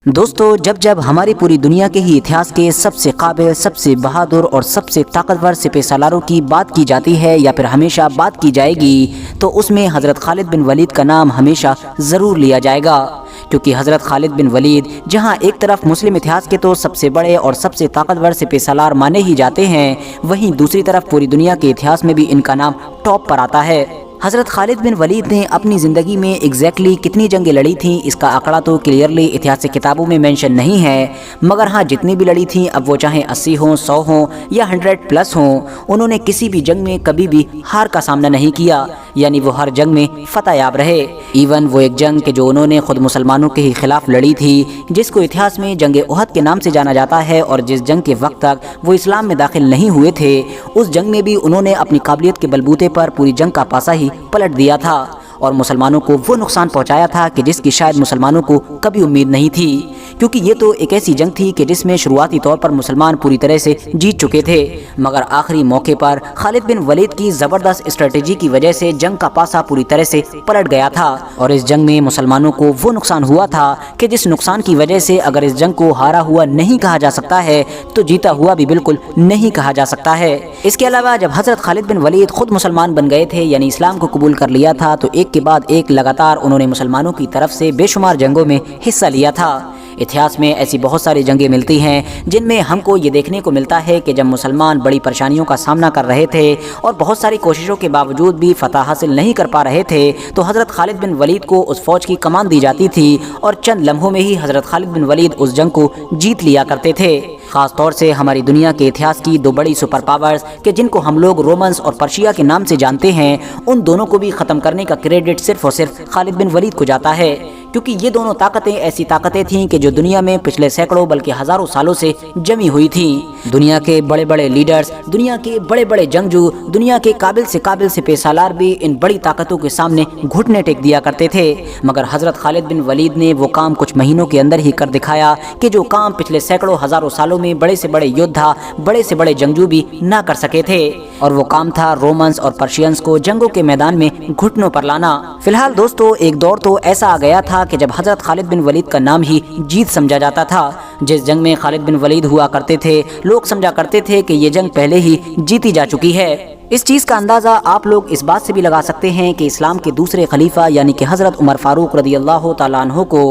دوستو جب جب ہماری پوری دنیا کے ہی اتہاس کے سب سے قابل، سب سے بہادر اور سب سے طاقتور سپہ سالاروں کی بات کی جاتی ہے یا پھر ہمیشہ بات کی جائے گی تو اس میں حضرت خالد بن ولید کا نام ہمیشہ ضرور لیا جائے گا، کیونکہ حضرت خالد بن ولید جہاں ایک طرف مسلم اتہاس کے تو سب سے بڑے اور سب سے طاقتور سپہ سالار مانے ہی جاتے ہیں، وہیں دوسری طرف پوری دنیا کے اتہاس میں بھی ان کا نام ٹاپ پر آتا ہے۔ حضرت خالد بن ولید نے اپنی زندگی میں ایگزیکٹلی کتنی جنگیں لڑی تھیں اس کا آنکڑا تو کلیئرلی اتہاسک کتابوں میں مینشن نہیں ہے، مگر ہاں جتنی بھی لڑی تھیں، اب وہ چاہے 80 ہوں، 100 ہوں یا 100+ ہوں، انہوں نے کسی بھی جنگ میں کبھی بھی ہار کا سامنا نہیں کیا، یعنی وہ ہر جنگ میں فتح یاب رہے۔ ایون وہ ایک جنگ کہ جو انہوں نے خود مسلمانوں کے ہی خلاف لڑی تھی، جس کو اتہاس میں جنگ احد کے نام سے جانا جاتا ہے، اور جس جنگ کے وقت تک وہ اسلام میں داخل نہیں ہوئے تھے، اس جنگ میں بھی انہوں نے اپنی قابلیت کے بلبوتے پر پوری جنگ کا پاسا ہی پلٹ دیا تھا اور مسلمانوں کو وہ نقصان پہنچایا تھا کہ جس کی شاید مسلمانوں کو کبھی امید نہیں تھی، کیونکہ یہ تو ایک ایسی جنگ تھی کہ جس میں شروعاتی طور پر مسلمان پوری طرح سے جیت چکے تھے، مگر آخری موقع پر خالد بن ولید کی زبردست اسٹریٹجی کی وجہ سے جنگ کا پاسا پوری طرح سے پلٹ گیا تھا، اور اس جنگ میں مسلمانوں کو وہ نقصان ہوا تھا کہ جس نقصان کی وجہ سے اگر اس جنگ کو ہارا ہوا نہیں کہا جا سکتا ہے تو جیتا ہوا بھی بالکل نہیں کہا جا سکتا ہے۔ اس کے علاوہ جب حضرت خالد بن ولید خود مسلمان بن گئے تھے، یعنی اسلام کو قبول کر لیا تھا، تو ایک کے بعد ایک لگاتار انہوں نے مسلمانوں کی طرف سے بے شمار جنگوں میں حصہ لیا تھا۔ اتہاس میں ایسی بہت ساری جنگیں ملتی ہیں جن میں ہم کو یہ دیکھنے کو ملتا ہے کہ جب مسلمان بڑی پریشانیوں کا سامنا کر رہے تھے اور بہت ساری کوششوں کے باوجود بھی فتح حاصل نہیں کر پا رہے تھے، تو حضرت خالد بن ولید کو اس فوج کی کمان دی جاتی تھی اور چند لمحوں میں ہی حضرت خالد بن ولید اس جنگ کو جیت لیا کرتے تھے۔ خاص طور سے ہماری دنیا کے اتہاس کی دو بڑی سپر پاورز کہ جن کو ہم لوگ رومنز اور پرشیا کے نام سے جانتے ہیں، ان دونوں کو بھی ختم کرنے کا کریڈٹ صرف اور صرف خالد بن ولید کو جاتا ہے، کیونکہ یہ دونوں طاقتیں ایسی طاقتیں تھیں کہ جو دنیا میں پچھلے سینکڑوں بلکہ ہزاروں سالوں سے جمی ہوئی تھیں۔ دنیا کے بڑے بڑے لیڈرز، دنیا کے بڑے بڑے جنگجو، دنیا کے قابل سے قابل سپہ سالار بھی ان بڑی طاقتوں کے سامنے گھٹنے ٹیک دیا کرتے تھے، مگر حضرت خالد بن ولید نے وہ کام کچھ مہینوں کے اندر ہی کر دکھایا کہ جو کام پچھلے سینکڑوں ہزاروں سالوں میں بڑے سے بڑے یودھا، بڑے سے بڑے جنگجو بھی نہ کر سکے تھے، اور وہ کام تھا رومنز اور پرشینز کو جنگوں کے میدان میں گھٹنوں پر لانا۔ فی الحال دوستو ایک دور تو ایسا آ گیا تھا کہ جب حضرت خالد بن ولید کا نام ہی جیت سمجھا جاتا تھا۔ جس جنگ میں خالد بن ولید ہوا کرتے تھے، لوگ سمجھا کرتے تھے کہ یہ جنگ پہلے ہی جیتی جا چکی ہے۔ اس چیز کا اندازہ آپ لوگ اس بات سے بھی لگا سکتے ہیں کہ اسلام کے دوسرے خلیفہ یعنی کہ حضرت عمر فاروق رضی اللہ تعالیٰ عنہ کو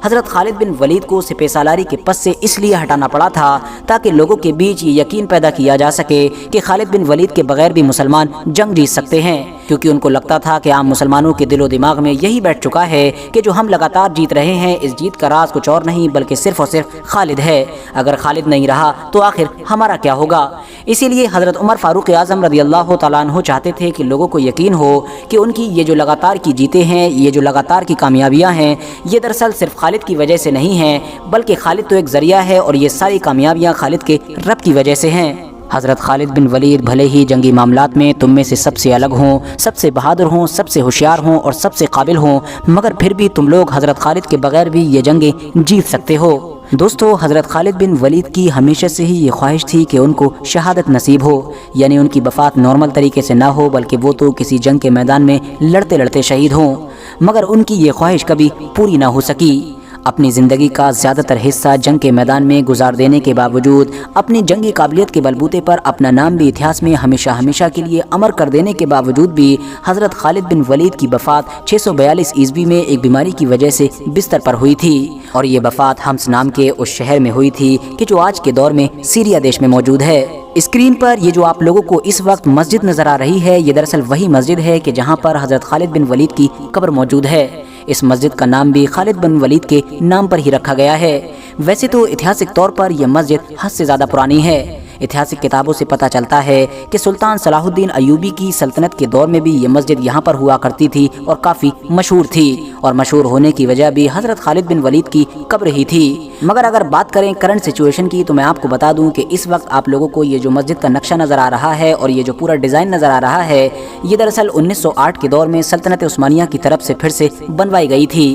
حضرت خالد بن ولید کو سپہ سالاری کے پس سے اس لیے ہٹانا پڑا تھا تاکہ لوگوں کے بیچ یہ یقین پیدا کیا جا سکے کہ خالد بن ولید کے بغیر بھی مسلمان جنگ جیت سکتے ہیں، کیونکہ ان کو لگتا تھا کہ عام مسلمانوں کے دل و دماغ میں یہی بیٹھ چکا ہے کہ جو ہم لگاتار جیت رہے ہیں، اس جیت کا راز کچھ اور نہیں بلکہ صرف اور صرف خالد ہے، اگر خالد نہیں رہا تو آخر ہمارا کیا ہوگا۔ اسی لیے حضرت عمر فاروق اعظم رضی اللہ تعالیٰ عنہ چاہتے تھے کہ لوگوں کو یقین ہو کہ ان کی یہ جو لگاتار کی جیتے ہیں، یہ جو لگاتار کی کامیابیاں ہیں، یہ دراصل صرف خالد کی وجہ سے نہیں ہیں، بلکہ خالد تو ایک ذریعہ ہے اور یہ ساری کامیابیاں خالد کے رب کی وجہ سے ہیں۔ حضرت خالد بن ولید بھلے ہی جنگی معاملات میں تم میں سے سب سے الگ ہوں، سب سے بہادر ہوں، سب سے ہوشیار ہوں اور سب سے قابل ہوں، مگر پھر بھی تم لوگ حضرت خالد کے بغیر بھی یہ جنگیں جیت سکتے ہو۔ دوستو حضرت خالد بن ولید کی ہمیشہ سے ہی یہ خواہش تھی کہ ان کو شہادت نصیب ہو، یعنی ان کی وفات نارمل طریقے سے نہ ہو بلکہ وہ تو کسی جنگ کے میدان میں لڑتے لڑتے شہید ہوں، مگر ان کی یہ خواہش کبھی پوری نہ ہو سکی۔ اپنی زندگی کا زیادہ تر حصہ جنگ کے میدان میں گزار دینے کے باوجود، اپنی جنگی قابلیت کے بلبوتے پر اپنا نام بھی اتہاس میں ہمیشہ ہمیشہ کے لیے امر کر دینے کے باوجود بھی حضرت خالد بن ولید کی وفات 642 عیسوی میں ایک بیماری کی وجہ سے بستر پر ہوئی تھی، اور یہ وفات حمص نام کے اس شہر میں ہوئی تھی کہ جو آج کے دور میں سیریا دیش میں موجود ہے۔ اسکرین پر یہ جو آپ لوگوں کو اس وقت مسجد نظر آ رہی ہے، یہ دراصل وہی مسجد ہے کہ جہاں پر حضرت خالد بن ولید کی قبر موجود ہے۔ اس مسجد کا نام بھی خالد بن ولید کے نام پر ہی رکھا گیا ہے۔ ویسے تو اتہاسک طور پر یہ مسجد حد سے زیادہ پرانی ہے۔ اتہاسک کتابوں سے پتہ چلتا ہے کہ سلطان صلاح الدین ایوبی کی سلطنت کے دور میں بھی یہ مسجد یہاں پر ہوا کرتی تھی اور کافی مشہور تھی، اور مشہور ہونے کی وجہ بھی حضرت خالد بن ولید کی قبر ہی تھی۔ مگر اگر بات کریں کرنٹ سچویشن کی تو میں آپ کو بتا دوں کہ اس وقت آپ لوگوں کو یہ جو مسجد کا نقشہ نظر آ رہا ہے اور یہ جو پورا ڈیزائن نظر آ رہا ہے، یہ دراصل 1908 کے دور میں سلطنت عثمانیہ کی طرف سے پھر سے بنوائی گئی تھی،